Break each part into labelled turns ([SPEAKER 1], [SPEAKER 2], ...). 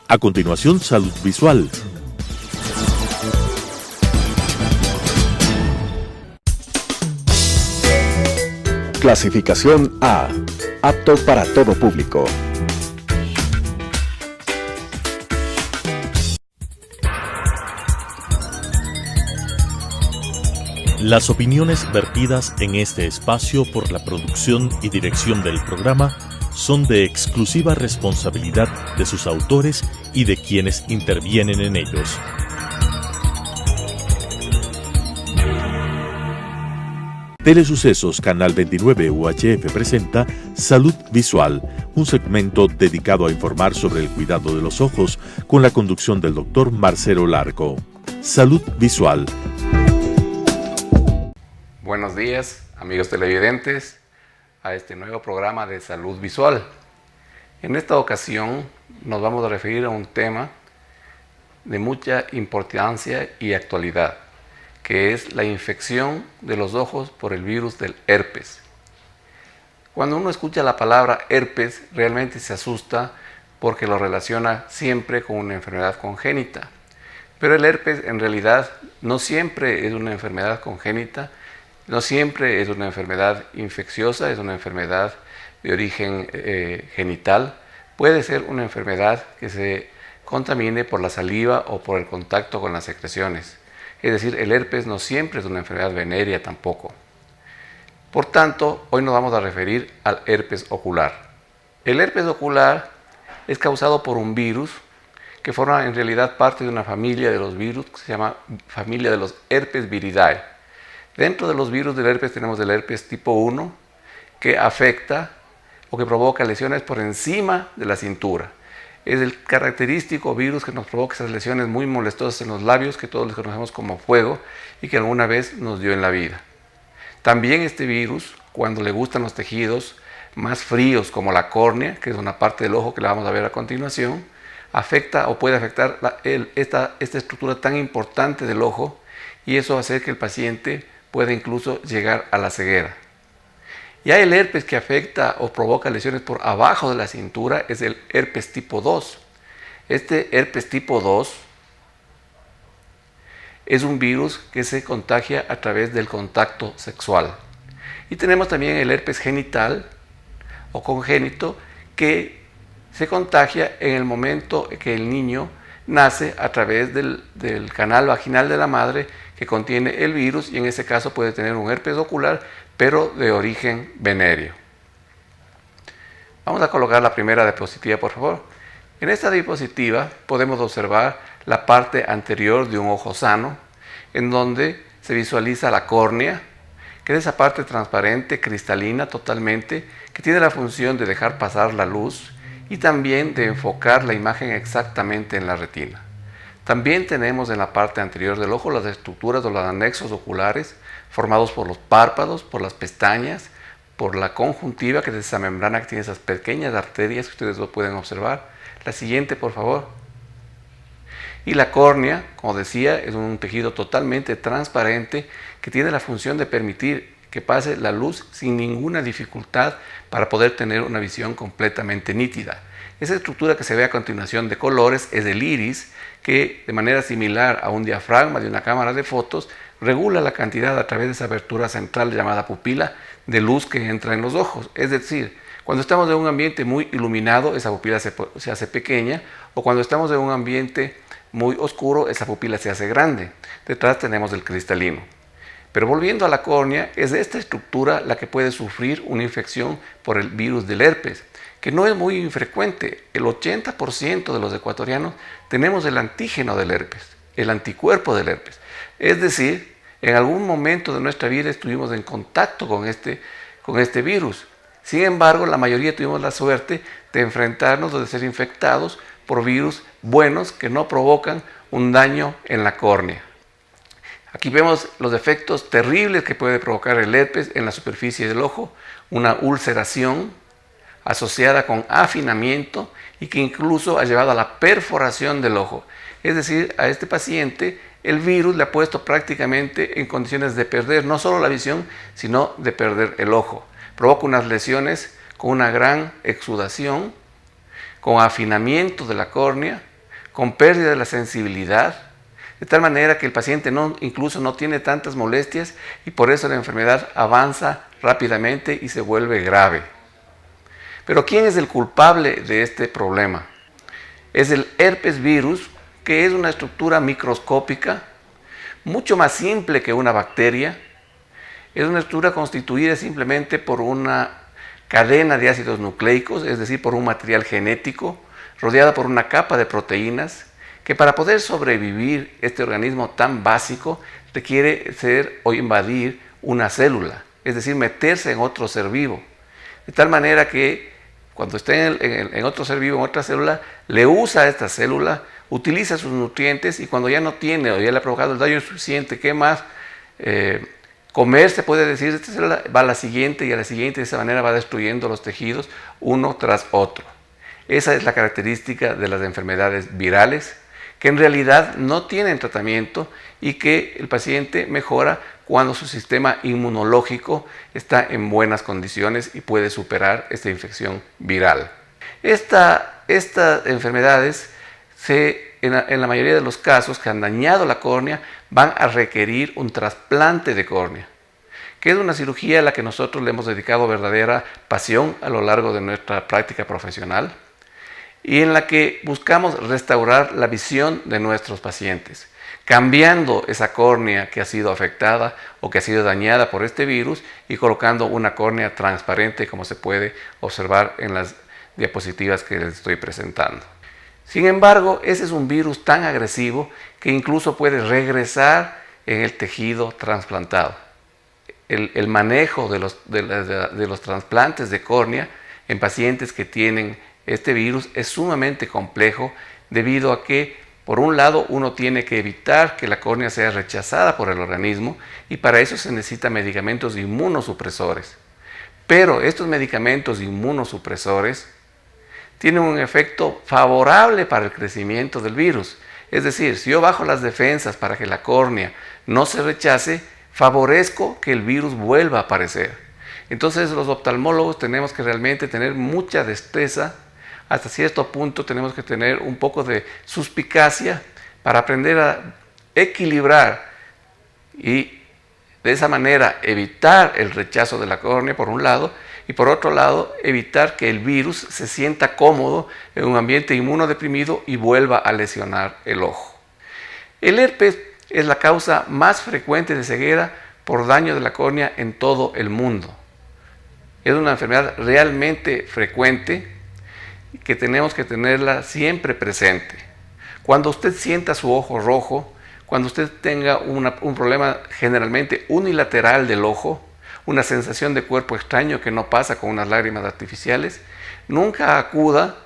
[SPEAKER 1] A continuación, salud visual.
[SPEAKER 2] Clasificación A. Apto para todo público.
[SPEAKER 1] Las opiniones vertidas en este espacio por la producción y dirección del programa son de exclusiva responsabilidad de sus autores y de quienes intervienen en ellos. Telesucesos Canal 29 UHF presenta Salud Visual, un segmento dedicado a informar sobre el cuidado de los ojos con la conducción del Dr. Marcelo Larco. Salud Visual.
[SPEAKER 3] Buenos días, amigos televidentes, a este nuevo programa de Salud Visual. En esta ocasión nos vamos a referir a un tema de mucha importancia y actualidad, que es la infección de los ojos por el virus del herpes. Cuando uno escucha la palabra herpes, realmente se asusta porque lo relaciona siempre con una enfermedad congénita. Pero el herpes en realidad no siempre es una enfermedad congénita, no siempre es una enfermedad infecciosa, es una enfermedad de origen genital. Puede ser una enfermedad que se contamine por la saliva o por el contacto con las secreciones. Es decir, el herpes no siempre es una enfermedad venérea tampoco. Por tanto, hoy nos vamos a referir al herpes ocular. El herpes ocular es causado por un virus que forma en realidad parte de una familia de los virus que se llama familia de los herpes viridae. Dentro de los virus del herpes tenemos el herpes tipo 1 que afecta o que provoca lesiones por encima de la cintura. Es el característico virus que nos provoca esas lesiones muy molestosas en los labios que todos les conocemos como fuego y que alguna vez nos dio en la vida. También este virus, cuando le gustan los tejidos más fríos como la córnea, que es una parte del ojo que la vamos a ver a continuación, afecta o puede afectar esta estructura tan importante del ojo y eso hace que el paciente puede incluso llegar a la ceguera. Y hay el herpes que afecta o provoca lesiones por abajo de la cintura, es el herpes tipo 2. Este herpes tipo 2 es un virus que se contagia a través del contacto sexual. Y tenemos también el herpes genital o congénito que se contagia en el momento que el niño nace a través del canal vaginal de la madre que contiene el virus y en ese caso puede tener un herpes ocular pero de origen venéreo. Vamos a colocar la primera diapositiva, por favor. En esta diapositiva podemos observar la parte anterior de un ojo sano en donde se visualiza la córnea, que es esa parte transparente, cristalina totalmente, que tiene la función de dejar pasar la luz y también de enfocar la imagen exactamente en la retina. También tenemos en la parte anterior del ojo las estructuras o los anexos oculares formados por los párpados, por las pestañas, por la conjuntiva, que es esa membrana que tiene esas pequeñas arterias que ustedes lo pueden observar. La siguiente, por favor. Y la córnea, como decía, es un tejido totalmente transparente que tiene la función de permitir que pase la luz sin ninguna dificultad para poder tener una visión completamente nítida. Esa estructura que se ve a continuación de colores es el iris, que de manera similar a un diafragma de una cámara de fotos, regula la cantidad a través de esa abertura central llamada pupila de luz que entra en los ojos. Es decir, cuando estamos en un ambiente muy iluminado, esa pupila se hace pequeña, o cuando estamos en un ambiente muy oscuro, esa pupila se hace grande. Detrás tenemos el cristalino. Pero volviendo a la córnea, es esta estructura la que puede sufrir una infección por el virus del herpes, que no es muy infrecuente. El 80% de los ecuatorianos tenemos el antígeno del herpes, el anticuerpo del herpes. Es decir, en algún momento de nuestra vida estuvimos en contacto con este virus. Sin embargo, la mayoría tuvimos la suerte de enfrentarnos o de ser infectados por virus buenos que no provocan un daño en la córnea. Aquí vemos los efectos terribles que puede provocar el herpes en la superficie del ojo, una ulceración asociada con afinamiento y que incluso ha llevado a la perforación del ojo. Es decir, a este paciente el virus le ha puesto prácticamente en condiciones de perder no solo la visión, sino de perder el ojo. Provoca unas lesiones con una gran exudación, con afinamiento de la córnea con pérdida de la sensibilidad, de tal manera que el paciente incluso no tiene tantas molestias y por eso la enfermedad avanza rápidamente y se vuelve grave. Pero ¿quién es el culpable de este problema? Es el herpes virus, que es una estructura microscópica, mucho más simple que una bacteria. Es una estructura constituida simplemente por una cadena de ácidos nucleicos, es decir, por un material genético, rodeada por una capa de proteínas, que para poder sobrevivir este organismo tan básico requiere ser o invadir una célula, es decir, meterse en otro ser vivo. De tal manera que cuando esté en otro ser vivo, en otra célula, le usa a esta célula, utiliza sus nutrientes y cuando ya no tiene o ya le ha provocado el daño suficiente, ¿qué más comer? Se puede decir, esta célula va a la siguiente y a la siguiente, de esa manera va destruyendo los tejidos uno tras otro. Esa es la característica de las enfermedades virales, que en realidad no tienen tratamiento y que el paciente mejora cuando su sistema inmunológico está en buenas condiciones y puede superar esta infección viral. Estas enfermedades, en la mayoría de los casos que han dañado la córnea, van a requerir un trasplante de córnea, que es una cirugía a la que nosotros le hemos dedicado verdadera pasión a lo largo de nuestra práctica profesional, y en la que buscamos restaurar la visión de nuestros pacientes, cambiando esa córnea que ha sido afectada o que ha sido dañada por este virus y colocando una córnea transparente, como se puede observar en las diapositivas que les estoy presentando. Sin embargo, ese es un virus tan agresivo que incluso puede regresar en el tejido trasplantado. El manejo de los trasplantes de córnea en pacientes que tienen este virus es sumamente complejo debido a que, por un lado, uno tiene que evitar que la córnea sea rechazada por el organismo y para eso se necesitan medicamentos inmunosupresores. Pero estos medicamentos inmunosupresores tienen un efecto favorable para el crecimiento del virus. Es decir, si yo bajo las defensas para que la córnea no se rechace, favorezco que el virus vuelva a aparecer. Entonces los oftalmólogos tenemos que realmente tener mucha destreza. Hasta cierto punto tenemos que tener un poco de suspicacia para aprender a equilibrar y de esa manera evitar el rechazo de la córnea por un lado y por otro lado evitar que el virus se sienta cómodo en un ambiente inmunodeprimido y vuelva a lesionar el ojo. El herpes es la causa más frecuente de ceguera por daño de la córnea en todo el mundo. Es una enfermedad realmente frecuente que tenemos que tenerla siempre presente. Cuando usted sienta su ojo rojo, cuando usted tenga un problema generalmente unilateral del ojo, una sensación de cuerpo extraño que no pasa con unas lágrimas artificiales, nunca acuda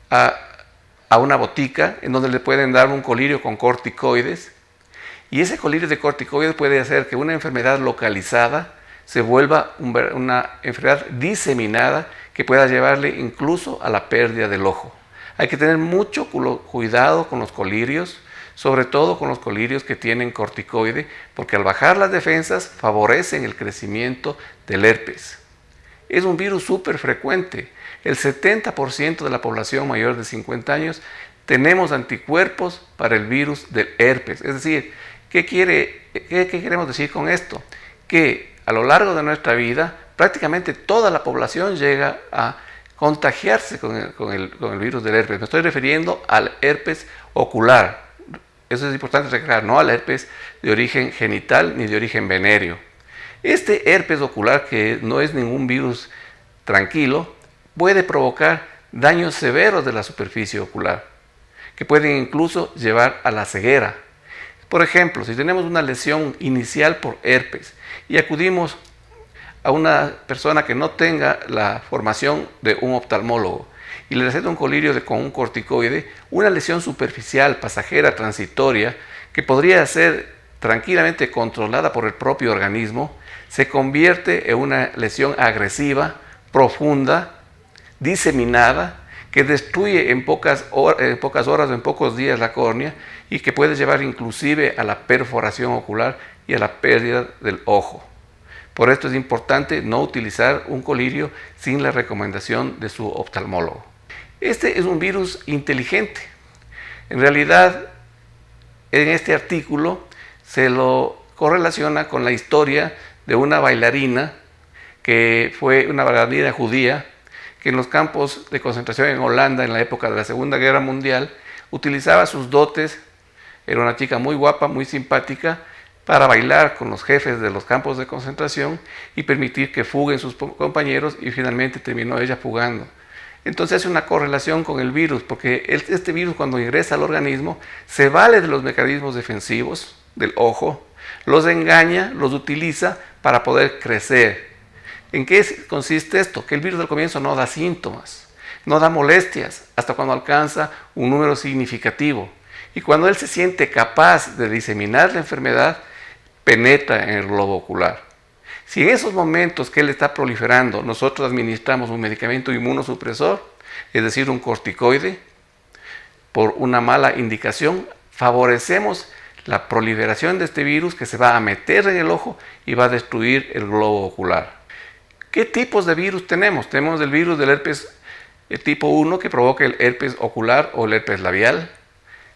[SPEAKER 3] a una botica en donde le pueden dar un colirio con corticoides, y ese colirio de corticoides puede hacer que una enfermedad localizada se vuelva una enfermedad diseminada que pueda llevarle incluso a la pérdida del ojo. Hay que tener mucho cuidado con los colirios, sobre todo con los colirios que tienen corticoide, porque al bajar las defensas favorecen el crecimiento del herpes. Es un virus súper frecuente. El 70% de la población mayor de 50 años tenemos anticuerpos para el virus del herpes. Es decir, ¿qué queremos decir con esto? Que a lo largo de nuestra vida, prácticamente toda la población llega a contagiarse con el virus del herpes. Me estoy refiriendo al herpes ocular. Eso es importante recalcar, no al herpes de origen genital ni de origen venéreo. Este herpes ocular, que no es ningún virus tranquilo, puede provocar daños severos de la superficie ocular, que pueden incluso llevar a la ceguera. Por ejemplo, si tenemos una lesión inicial por herpes y acudimos a una persona que no tenga la formación de un oftalmólogo y le receta un colirio con un corticoide, una lesión superficial, pasajera, transitoria, que podría ser tranquilamente controlada por el propio organismo, se convierte en una lesión agresiva, profunda, diseminada, que destruye en pocas horas o en pocos días la córnea y que puede llevar inclusive a la perforación ocular y a la pérdida del ojo. Por esto es importante no utilizar un colirio sin la recomendación de su oftalmólogo. Este es un virus inteligente. En realidad, en este artículo se lo correlaciona con la historia de una bailarina que fue una bailarina judía que en los campos de concentración en Holanda en la época de la Segunda Guerra Mundial utilizaba sus dotes, era una chica muy guapa, muy simpática, para bailar con los jefes de los campos de concentración y permitir que fuguen sus compañeros, y finalmente terminó ella fugando. Entonces hace una correlación con el virus, porque este virus cuando ingresa al organismo se vale de los mecanismos defensivos del ojo, los engaña, los utiliza para poder crecer. ¿En qué consiste esto? Que el virus al comienzo no da síntomas, no da molestias, hasta cuando alcanza un número significativo. Y cuando él se siente capaz de diseminar la enfermedad, penetra en el globo ocular. Si en esos momentos que él está proliferando, nosotros administramos un medicamento inmunosupresor, es decir, un corticoide, por una mala indicación, favorecemos la proliferación de este virus que se va a meter en el ojo y va a destruir el globo ocular. ¿Qué tipos de virus tenemos? Tenemos el virus del herpes tipo 1 que provoca el herpes ocular o el herpes labial.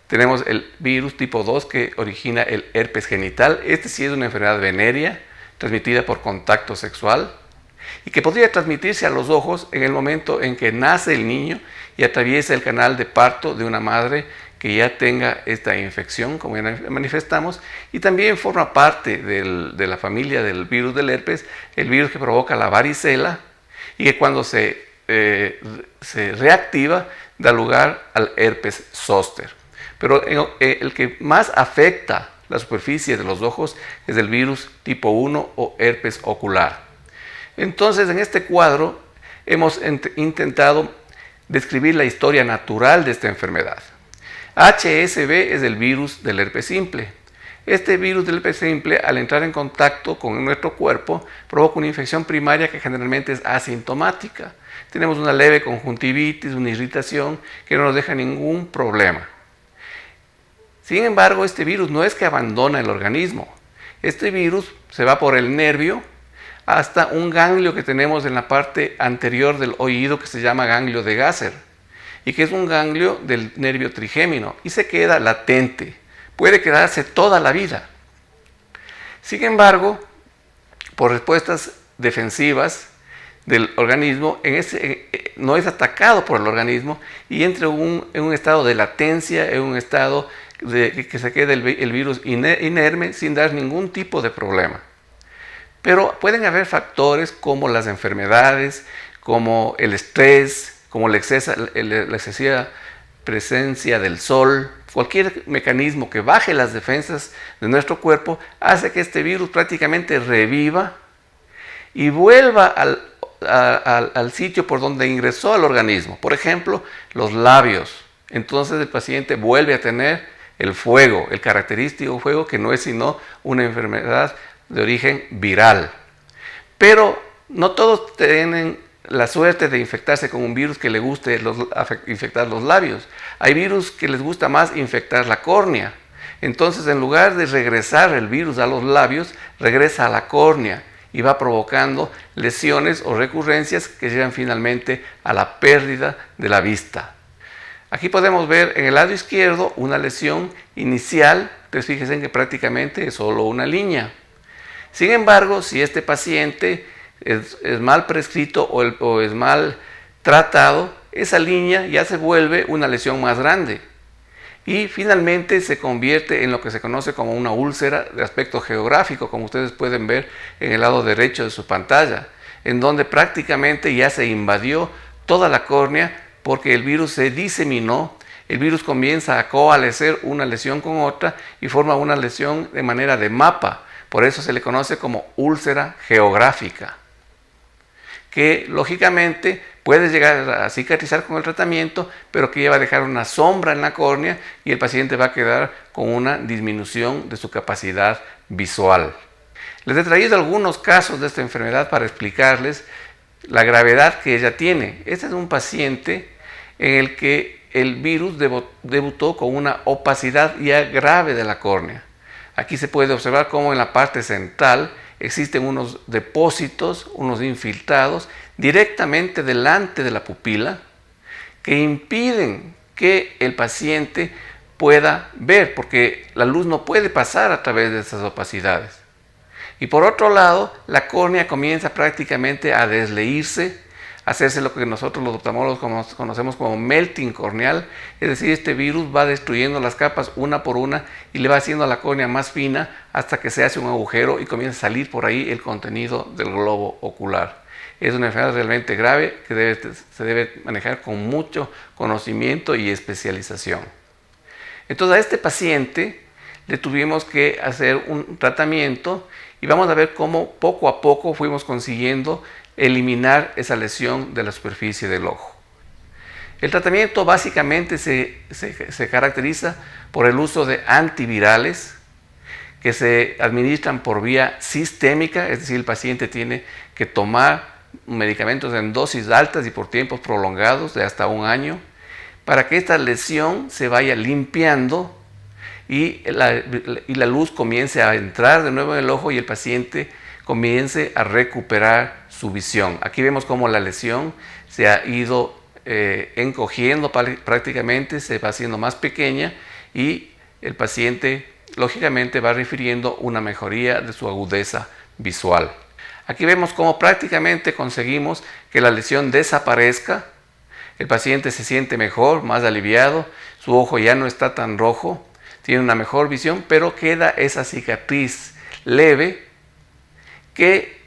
[SPEAKER 3] Tenemos el virus tipo 2 que origina el herpes genital. Este sí es una enfermedad venérea transmitida por contacto sexual y que podría transmitirse a los ojos en el momento en que nace el niño y atraviesa el canal de parto de una madre que ya tenga esta infección, como ya manifestamos, y también forma parte de la familia del virus del herpes, el virus que provoca la varicela y que cuando se reactiva da lugar al herpes zóster. Pero el que más afecta la superficie de los ojos es el virus tipo 1 o herpes ocular. Entonces, en este cuadro hemos intentado describir la historia natural de esta enfermedad. HSV es el virus del herpes simple. Este virus del herpes simple, al entrar en contacto con nuestro cuerpo, provoca una infección primaria que generalmente es asintomática. Tenemos una leve conjuntivitis, una irritación que no nos deja ningún problema. Sin embargo, este virus no es que abandona el organismo. Este virus se va por el nervio hasta un ganglio que tenemos en la parte anterior del oído que se llama ganglio de Gasser y que es un ganglio del nervio trigémino y se queda latente. Puede quedarse toda la vida. Sin embargo, por respuestas defensivas del organismo, no es atacado por el organismo y entra en un estado de latencia, en un estado de que se quede el virus inerme sin dar ningún tipo de problema. Pero pueden haber factores como las enfermedades, como el estrés, como la excesiva presencia del sol. Cualquier mecanismo que baje las defensas de nuestro cuerpo hace que este virus prácticamente reviva y vuelva al sitio por donde ingresó al organismo. Por ejemplo, los labios. Entonces el paciente vuelve a tener el fuego, el característico fuego que no es sino una enfermedad de origen viral. Pero no todos tienen la suerte de infectarse con un virus que le guste infectar los labios. Hay virus que les gusta más infectar la córnea. Entonces, en lugar de regresar el virus a los labios, regresa a la córnea y va provocando lesiones o recurrencias que llegan finalmente a la pérdida de la vista. Aquí podemos ver en el lado izquierdo una lesión inicial. Entonces, fíjense que prácticamente es solo una línea. Sin embargo, si este paciente es mal prescrito o es mal tratado, esa línea ya se vuelve una lesión más grande y finalmente se convierte en lo que se conoce como una úlcera de aspecto geográfico, como ustedes pueden ver en el lado derecho de su pantalla, en donde prácticamente ya se invadió toda la córnea porque el virus se diseminó, el virus comienza a coalescer una lesión con otra y forma una lesión de manera de mapa. Por eso se le conoce como úlcera geográfica, que lógicamente puede llegar a cicatrizar con el tratamiento, pero que ya va a dejar una sombra en la córnea y el paciente va a quedar con una disminución de su capacidad visual. Les he traído algunos casos de esta enfermedad para explicarles la gravedad que ella tiene. Este es un paciente en el que el virus debutó con una opacidad ya grave de la córnea. Aquí se puede observar cómo en la parte central existen unos depósitos, unos infiltrados directamente delante de la pupila que impiden que el paciente pueda ver, porque la luz no puede pasar a través de esas opacidades. Y por otro lado, la córnea comienza prácticamente a desleírse, a hacerse lo que nosotros los oftalmólogos conocemos como melting corneal, es decir, este virus va destruyendo las capas una por una y le va haciendo a la córnea más fina hasta que se hace un agujero y comienza a salir por ahí el contenido del globo ocular. Es una enfermedad realmente grave que se debe manejar con mucho conocimiento y especialización. Entonces a este paciente le tuvimos que hacer un tratamiento y vamos a ver cómo poco a poco fuimos consiguiendo eliminar esa lesión de la superficie del ojo. El tratamiento básicamente se caracteriza por el uso de antivirales que se administran por vía sistémica, es decir, el paciente tiene que tomar medicamentos en dosis altas y por tiempos prolongados de hasta 1 año para que esta lesión se vaya limpiando y la luz comience a entrar de nuevo en el ojo y el paciente comience a recuperar su visión. Aquí vemos cómo la lesión se ha ido encogiendo prácticamente, se va haciendo más pequeña y el paciente lógicamente va refiriendo una mejoría de su agudeza visual. Aquí vemos cómo prácticamente conseguimos que la lesión desaparezca, el paciente se siente mejor, más aliviado, su ojo ya no está tan rojo, tiene una mejor visión, pero queda esa cicatriz leve que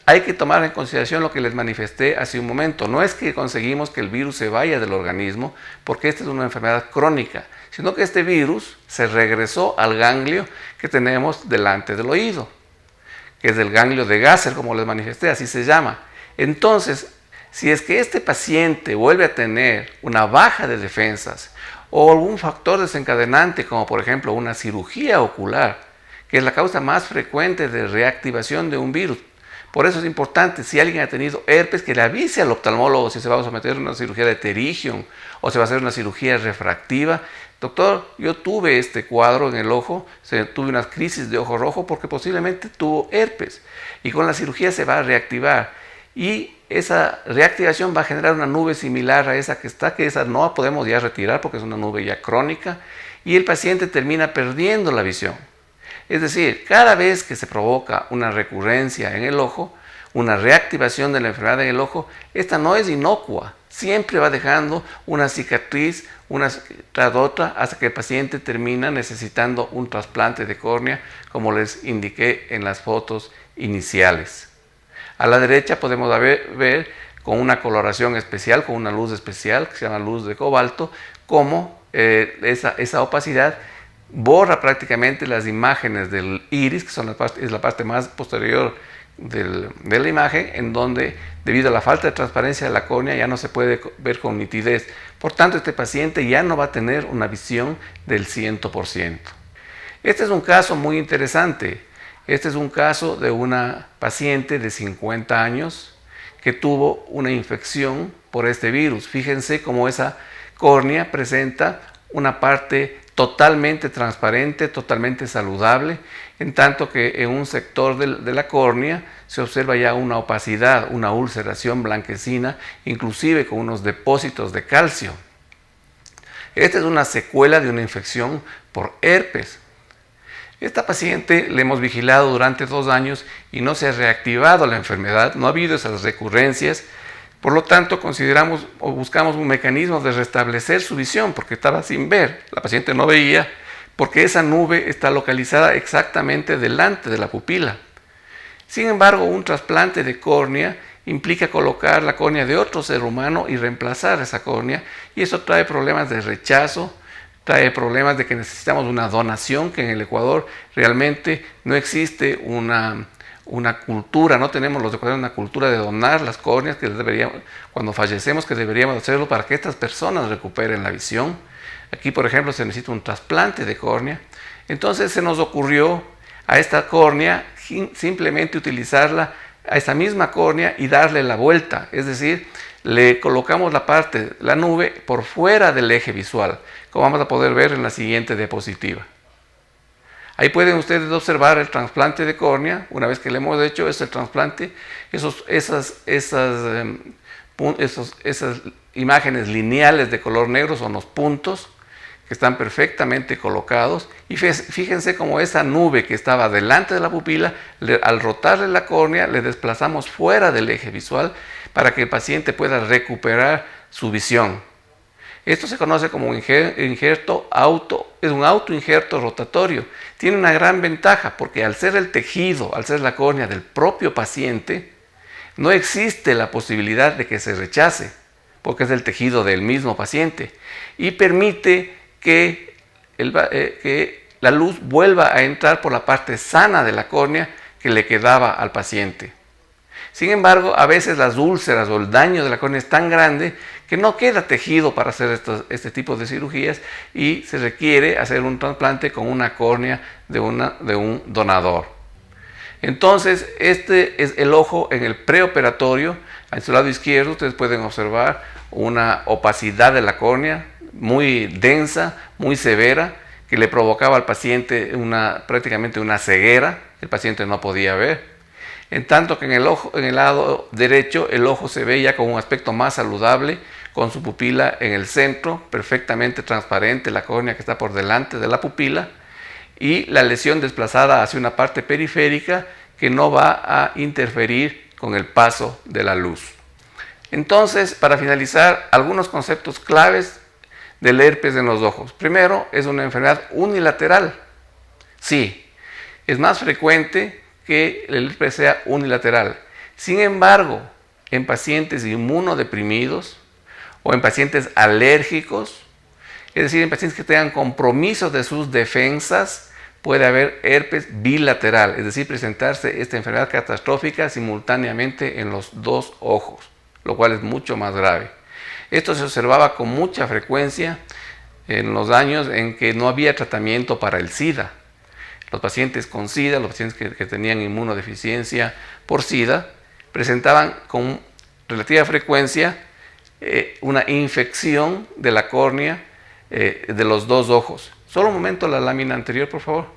[SPEAKER 3] hay que tomar en consideración lo que les manifesté hace un momento. No es que conseguimos que el virus se vaya del organismo, porque esta es una enfermedad crónica, sino que este virus se regresó al ganglio que tenemos delante del oído, que es el ganglio de Gasser, como les manifesté, así se llama. Entonces, si es que este paciente vuelve a tener una baja de defensas o algún factor desencadenante, como por ejemplo una cirugía ocular, que es la causa más frecuente de reactivación de un virus. Por eso es importante, si alguien ha tenido herpes, que le avise al oftalmólogo si se va a someter a una cirugía de pterygium o se va a hacer una cirugía refractiva. Doctor, yo tuve este cuadro en el ojo, tuve unas crisis de ojo rojo porque posiblemente tuvo herpes y con la cirugía se va a reactivar y esa reactivación va a generar una nube similar a esa que está, que esa no podemos ya retirar porque es una nube ya crónica y el paciente termina perdiendo la visión. Es decir, cada vez que se provoca una recurrencia en el ojo, una reactivación de la enfermedad en el ojo, esta no es inocua, siempre va dejando una cicatriz una tras otra hasta que el paciente termina necesitando un trasplante de córnea, como les indiqué en las fotos iniciales. A la derecha podemos ver con una coloración especial, con una luz especial que se llama luz de cobalto, cómo esa opacidad borra prácticamente las imágenes del iris, que es la parte más posterior de la imagen, en donde debido a la falta de transparencia de la córnea ya no se puede ver con nitidez. Por tanto, este paciente ya no va a tener una visión del 100%. Este es un caso muy interesante. Este es un caso de una paciente de 50 años que tuvo una infección por este virus. Fíjense cómo esa córnea presenta una parte totalmente transparente, totalmente saludable, en tanto que en un sector de la córnea se observa ya una opacidad, una ulceración blanquecina, inclusive con unos depósitos de calcio. Esta es una secuela de una infección por herpes. Esta paciente la hemos vigilado durante 2 años y no se ha reactivado la enfermedad, no ha habido esas recurrencias. Por lo tanto, consideramos o buscamos un mecanismo de restablecer su visión porque estaba sin ver. La paciente no veía porque esa nube está localizada exactamente delante de la pupila. Sin embargo, un trasplante de córnea implica colocar la córnea de otro ser humano y reemplazar esa córnea, y eso trae problemas de rechazo, trae problemas de que necesitamos una donación, que en el Ecuador realmente no existe una cultura, no tenemos los ecuatorianos una cultura de donar las córneas, que cuando fallecemos que deberíamos hacerlo para que estas personas recuperen la visión. Aquí, por ejemplo, se necesita un trasplante de córnea. Entonces se nos ocurrió a esta córnea simplemente utilizarla a esta misma córnea y darle la vuelta, es decir, le colocamos la nube por fuera del eje visual, como vamos a poder ver en la siguiente diapositiva. Ahí pueden ustedes observar el trasplante de córnea. Una vez que le hemos hecho ese trasplante, esas imágenes lineales de color negro son los puntos que están perfectamente colocados, y fíjense cómo esa nube que estaba delante de la pupila, al rotarle la córnea, le desplazamos fuera del eje visual para que el paciente pueda recuperar su visión. Esto se conoce como injerto es un autoinjerto rotatorio. Tiene una gran ventaja porque al ser el tejido, al ser la córnea del propio paciente, no existe la posibilidad de que se rechace, porque es el tejido del mismo paciente, y permite que la luz vuelva a entrar por la parte sana de la córnea que le quedaba al paciente. Sin embargo, a veces las úlceras o el daño de la córnea es tan grande que no queda tejido para hacer este tipo de cirugías y se requiere hacer un trasplante con una córnea de un donador. Entonces, este es el ojo en el preoperatorio. A su lado izquierdo ustedes pueden observar una opacidad de la córnea muy densa, muy severa, que le provocaba al paciente prácticamente una ceguera. El paciente no podía ver. En tanto que en el lado derecho el ojo se ve ya con un aspecto más saludable, con su pupila en el centro, perfectamente transparente, la córnea que está por delante de la pupila, y la lesión desplazada hacia una parte periférica que no va a interferir con el paso de la luz. Entonces, para finalizar, algunos conceptos claves del herpes en los ojos. Primero, es una enfermedad unilateral. Sí, es más frecuente que el herpes sea unilateral. Sin embargo, en pacientes inmunodeprimidos o en pacientes alérgicos, es decir, en pacientes que tengan compromiso de sus defensas, puede haber herpes bilateral, es decir, presentarse esta enfermedad catastrófica simultáneamente en los dos ojos, lo cual es mucho más grave. Esto se observaba con mucha frecuencia en los años en que no había tratamiento para el SIDA. Los pacientes con SIDA, los pacientes que tenían inmunodeficiencia por SIDA, presentaban con relativa frecuencia una infección de la córnea de los dos ojos. Solo un momento la lámina anterior, por favor.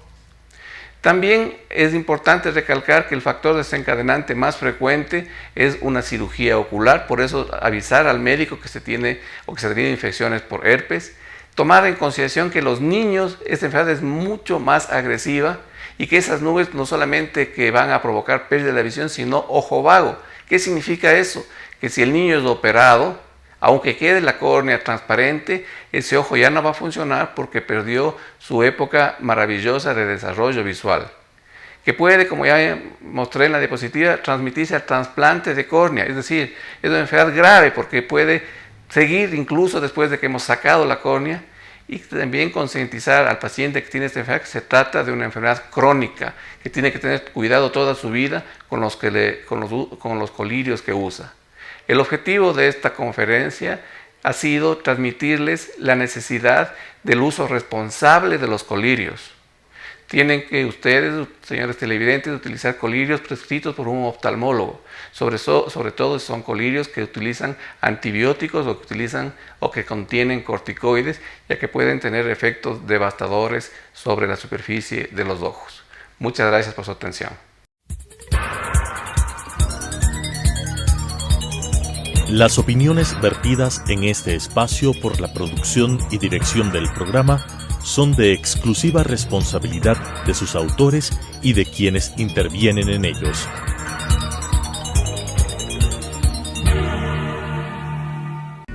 [SPEAKER 3] También es importante recalcar que el factor desencadenante más frecuente es una cirugía ocular, por eso avisar al médico que se tiene o que se ha tenido infecciones por herpes. Tomar en consideración que los niños, esta enfermedad es mucho más agresiva y que esas nubes no solamente que van a provocar pérdida de la visión, sino ojo vago. ¿Qué significa eso? Que si el niño es operado, aunque quede la córnea transparente, ese ojo ya no va a funcionar porque perdió su época maravillosa de desarrollo visual. Que puede, como ya mostré en la diapositiva, transmitirse al trasplante de córnea. Es decir, es una enfermedad grave porque puede seguir incluso después de que hemos sacado la córnea, y también concientizar al paciente que tiene esta enfermedad que se trata de una enfermedad crónica, que tiene que tener cuidado toda su vida con los colirios que usa. El objetivo de esta conferencia ha sido transmitirles la necesidad del uso responsable de los colirios. Tienen que ustedes, señores televidentes, utilizar colirios prescritos por un oftalmólogo, sobre todo si son colirios que utilizan antibióticos o que contienen corticoides, ya que pueden tener efectos devastadores sobre la superficie de los ojos. Muchas gracias por su atención.
[SPEAKER 1] Las opiniones vertidas en este espacio por la producción y dirección del programa son de exclusiva responsabilidad de sus autores y de quienes intervienen en ellos.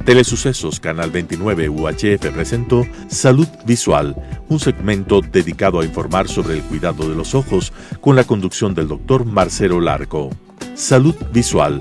[SPEAKER 1] Telesucesos Canal 29 UHF presentó Salud Visual, un segmento dedicado a informar sobre el cuidado de los ojos con la conducción del Dr. Marcelo Larco. Salud Visual,